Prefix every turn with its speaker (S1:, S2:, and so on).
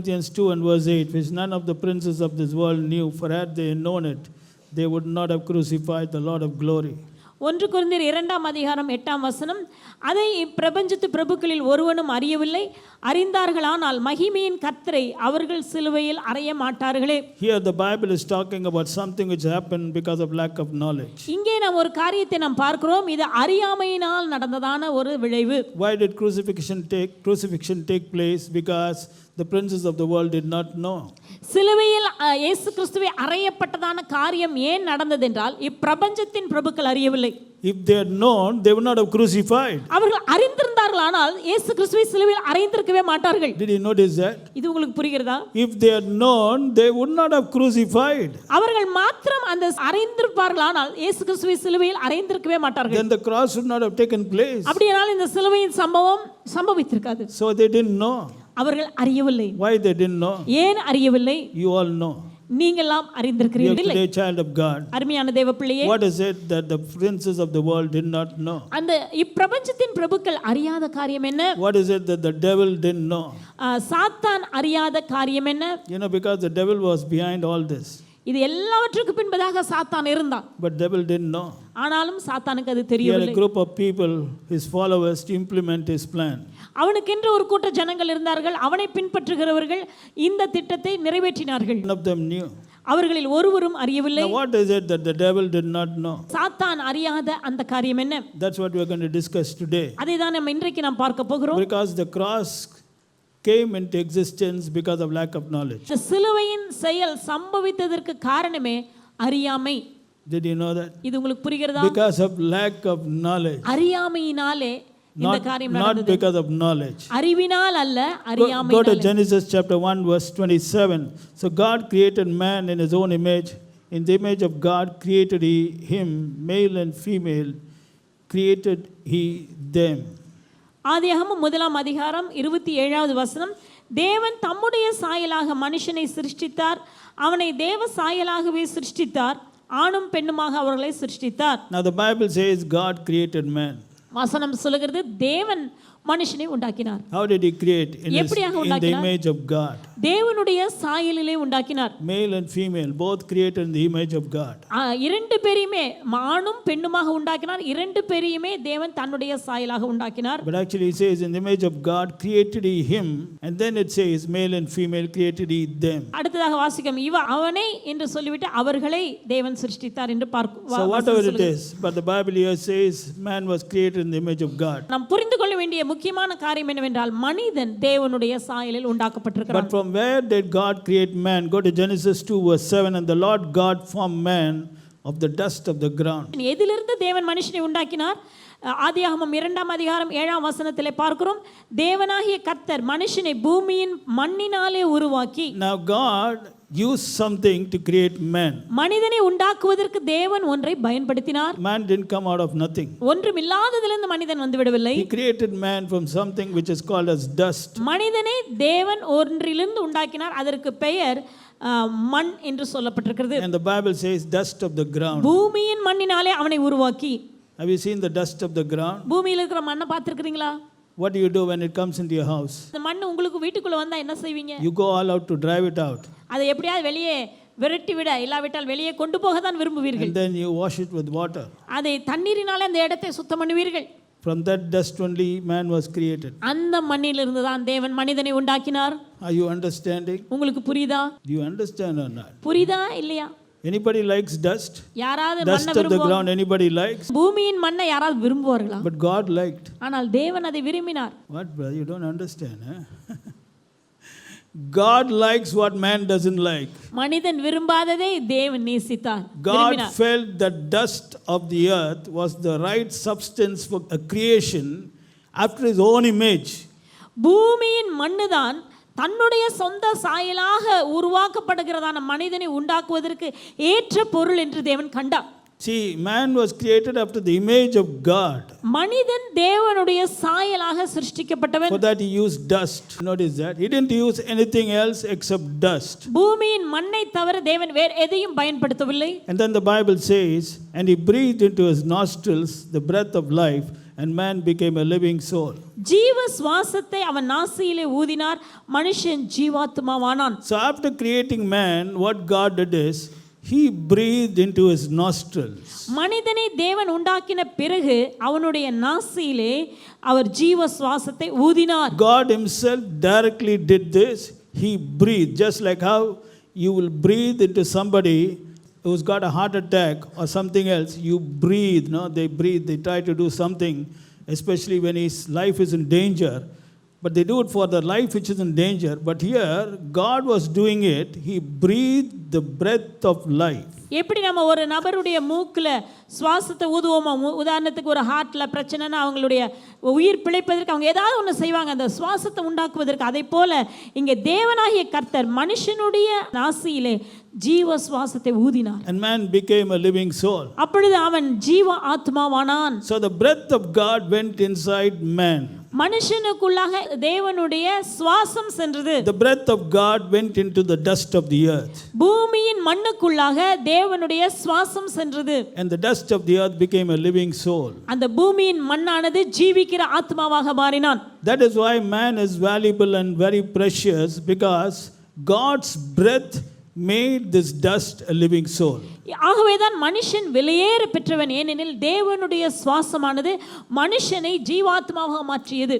S1: Corinthians 2 and verse 8, which none of the princes of this world knew, for had they known it, they would not have crucified the Lord of glory.
S2: 1 கொரிந்தியர் 2ஆம் அதிகாரம் 8ஆம் வசனம், அதை இப்பிரபஞ்சத்து பிரபுக்களில் ஒருவனும் அறியவில்லை, அறிந்தார்களானால் மகிமையின் கர்த்தரை அவர்கள் சிலுவையில் அறைய மாட்டார்களே.
S1: Here the Bible is talking about something which happened because of lack of knowledge.
S2: இங்கே நாம் ஒரு காரியத்தை நாம் பார்க்கிறோம், இது அறியாமையினால் நடந்ததான ஒரு விளைவு.
S1: Why did crucifixion take place? Because the princes of the world did not know.
S2: சிலுவையில் இயேசு கிறிஸ்துவை அறையப்பட்டதான காரியம் ஏன் நடந்தது என்றால் இப்பிரபஞ்சத்தின் பிரபுக்கள் அறியவில்லை.
S1: If they had known, they would not have crucified.
S2: அவர்கள் அறிந்திருந்தார்களானால் இயேசு கிறிஸ்துவை சிலுவையில் அறைந்திருக்கவே மாட்டார்கள்.
S1: Did you notice that?
S2: இது உங்களுக்கு புரிகிறதா?
S1: If they had known, they would not have crucified.
S2: அவர்கள் மாத்திரம் அந்த அறிந்திருப்பார்களானால் இயேசு கிறிஸ்துவை சிலுவையில் அறைந்திருக்கவே மாட்டார்கள்.
S1: Then the cross would not have taken place.
S2: அப்படியானால் இந்த சிலுவையின் சம்பவம் சம்பவித்திருக்காது.
S1: So they didn't know.
S2: அவர்கள் அறியவில்லை.
S1: Why they didn't know?
S2: ஏன் அறியவில்லை?
S1: You all know.
S2: நீங்கெல்லாம் அறிந்திருக்கிறீர்கள்.
S1: You are today child of God.
S2: அருமையான தேவ பிள்ளையே,
S1: what is it that the princes of the world did not know?
S2: அந்த இப்பிரபஞ்சத்தின் பிரபுக்கள் அறியாத காரியம் என்ன?
S1: What is it that the devil didn't know?
S2: சாத்தான் அறியாத காரியம் என்ன?
S1: You know, because the devil was behind all this.
S2: இது எல்லாவற்றுக்கு பின்பதாக சாத்தான் இருந்தான்.
S1: But devil didn't know.
S2: ஆனாலும் சாத்தானுக்கு அது
S1: He
S2: தெரியவில்லை.
S1: had a group of people, his followers, to implement his plan.
S2: அவனுக்கென்று ஒரு கூட்ட ஜனங்கள் இருந்தார்கள், அவனை பின்பற்றுகிறவர்கள் இந்த திட்டத்தை நிறைவேற்றினார்கள்.
S1: None of them knew.
S2: அவர்களில் ஒருவரும் அறியவில்லை.
S1: Now what is it that the devil did not know?
S2: சாத்தான் அறியாத அந்த காரியம் என்ன?
S1: That's what we are going to discuss today.
S2: அதை தான் நம்ம இன்றைக்கு நாம் பார்க்க போகிறோம்.
S1: Because the cross came into existence because of lack of knowledge.
S2: இந்த சிலுவையின் செயல் சம்பவித்ததற்கு காரணமே அறியாமை.
S1: Did you know that?
S2: இது உங்களுக்கு புரிகிறதா?
S1: Because of lack of knowledge.
S2: அறியாமையினாலே இந்த காரியம் நடந்தது.
S1: Not because of knowledge.
S2: அறிவினால் அல்ல, அறியாமையினாலே.
S1: Go to Genesis chapter 1 verse 27. So God created man in his own image. In the image of God created he him, male and female created he them.
S2: ஆதியாகமம் 1ஆம் அதிகாரம் 27வது வசனம், தேவன் தம்முடைய சாயலாக மனுஷனை சிருஷ்டித்தார், அவனை தேவ சாயலாகவே சிருஷ்டித்தார், ஆணும் பெண்ணுமாக அவர்களை சிருஷ்டித்தார்.
S1: Now the Bible says God created man.
S2: வசனம் சொல்கிறது தேவன் மனுஷனை உண்டாக்கினார்.
S1: How did he create? In the image of God.
S2: தேவனுடைய சாயலிலே உண்டாக்கினார்.
S1: Male and female both created in the image of God.
S2: இரண்டு பேரையுமே ஆணும் பெண்ணுமாக உண்டாக்கினார். இரண்டு பேரையுமே தேவன் தன்னுடைய சாயலாக உண்டாக்கினார்.
S1: But actually it says in the image of God created he him, and then it says male and female created he them.
S2: அடுத்ததாக வாசிக்கும் அவனை என்று சொல்லிவிட்டு அவர்களை தேவன் சிருஷ்டித்தார் என்று பார்க்கிறோம்.
S1: So whatever it is, but the Bible here says man was created in the image of God.
S2: நாம் புரிந்து கொள்ள வேண்டிய முக்கியமான காரியம் என்னவென்றால் மனிதன் தேவனுடைய சாயலில் உண்டாக்கப்பட்டிருக்கிறான்.
S1: But from where did God create man? Go to Genesis 2 verse 7, and the Lord God formed man of the dust of the ground.
S2: எதிலிருந்து தேவன் மனுஷனை உண்டாக்கினார்? ஆதியாகமம் 2ஆம் அதிகாரம் 7ஆம் வசனத்திலே பார்க்கிறோம், தேவனாகிய கர்த்தர் மனுஷனை பூமியின் மண்ணினாலே உருவாக்கி.
S1: Now God used something to create man.
S2: மனிதனை உண்டாக்குவதற்கு தேவன் ஒன்றை பயன்படுத்தினார்.
S1: Man didn't come out of nothing.
S2: ஒன்றுமில்லாததிலிருந்து மனிதன் வந்து விடவில்லை.
S1: He created man from something which is called as dust.
S2: மனிதனை தேவன் ஒன்றிலிருந்து உண்டாக்கினார், அதற்கு பெயர் மண் என்று சொல்லப்பட்டிருக்கிறது.
S1: And the Bible says dust of the ground.
S2: பூமியின் மண்ணினாலே அவனை உருவாக்கி.
S1: Have you seen the dust of the ground?
S2: பூமியில இருக்கிற மண்ணை பார்த்திருக்கீங்களா?
S1: What do you do when it comes into your house?
S2: இந்த மண் உங்களுக்கு வீட்டுக்குள்ள வந்தா என்ன செய்வீங்க?
S1: You go all out to drive it out.
S2: அதை எப்படியாவது வெளியே விரட்டி விட, இல்லாவிட்டால் வெளியே கொண்டு போக தான் விரும்புவீர்கள்.
S1: And then you wash it with water.
S2: அதை தண்ணீரினாலே அந்த இடத்தை சுத்தம் பண்ணுவீர்கள்.
S1: From that dust only man was created.
S2: அந்த மண்ணிலிருந்து தான் தேவன் மனிதனை உண்டாக்கினார்.
S1: Are you understanding?
S2: உங்களுக்கு புரியுதா?
S1: Do you understand or not?
S2: புரியுதா இல்லையா?
S1: Anybody likes dust?
S2: யாராவது
S1: dust
S2: மண்ணை
S1: of the
S2: விரும்புவாங்க?
S1: ground anybody likes?
S2: பூமியின் மண்ணை யாராவது விரும்புவார்களா?
S1: But God liked.
S2: ஆனால் தேவன் அதை விரும்பினார்.
S1: What brother, you don't understand, huh? God likes what man doesn't like.
S2: மனிதன் விரும்பாததை தேவன் நேசித்தார்.
S1: God felt that dust of the earth was the right substance for a creation after his own image.
S2: பூமியின் மண்ணுதான் தன்னுடைய சொந்த சாயலாக உருவாக்கப்படுகிறதான மனிதனை உண்டாக்குவதற்கு ஏற்ற பொருள் என்று தேவன் கண்டார்.
S1: See, man was created after the image of God.
S2: மனிதன் தேவனுடைய சாயலாக சிருஷ்டிக்கப்பட்டவன்.
S1: For that he used dust. Notice that. He didn't use anything else except dust.
S2: பூமியின் மண்ணை தவிர தேவன் வேறு எதையும் பயன்படுத்தவில்லை.
S1: And then the Bible says, and he breathed into his nostrils the breath of life, and man became a living soul.
S2: ஜீவ சுவாசத்தை அவன் நாசியிலே ஊதினார், மனுஷன் ஜீவாத்மாவானான்.
S1: So after creating man, what God did is, he breathed into his nostrils.
S2: மனிதனை தேவன் உண்டாக்கின பிறகு அவனுடைய நாசியிலே அவர் ஜீவ சுவாசத்தை ஊதினார்.
S1: God himself directly did this. He breathed, just like how you will breathe into somebody who's got a heart attack or something else. You breathe, no? They breathe, they try to do something, especially when his life is in danger. But they do it for the life which is in danger. But here, God was doing it. He breathed the breath of life.
S2: எப்படி நம்ம ஒரு நபருடைய மூக்கில் சுவாசத்தை ஊதுவோமா? உதாரணத்துக்கு ஒரு ஹார்ட்டில் பிரச்சனைனா அவங்களுடைய உயிர் பிழைப்பதற்கு அவங்க ஏதாவது ஒன்று செய்வாங்க, அந்த சுவாசத்தை உண்டாக்குவதற்கு. அதை போல இங்கே தேவனாகிய கர்த்தர் மனுஷனுடைய நாசியிலே ஜீவ சுவாசத்தை ஊதினார்.
S1: And man became a living soul.
S2: அப்பொழுது அவன் ஜீவ ஆத்மாவானான்.
S1: So the breath of God went inside man.
S2: மனுஷனுக்குள்ளாக தேவனுடைய சுவாசம் சென்றது.
S1: The breath of God went into the dust of the earth.
S2: பூமியின் மண்ணுக்குள்ளாக தேவனுடைய சுவாசம் சென்றது.
S1: And the dust of the earth became a living soul.
S2: அந்த பூமியின் மண்ணானது ஜீவிக்கிற ஆத்மாவாக மாறினான்.
S1: That is why man is valuable and very precious, because God's breath made this dust a living soul.
S2: ஆகவேதான் மனுஷன் விலையேற பெற்றவன், ஏனெனில் தேவனுடைய சுவாசமானது மனுஷனை ஜீவாத்மாவாக மாற்றியது.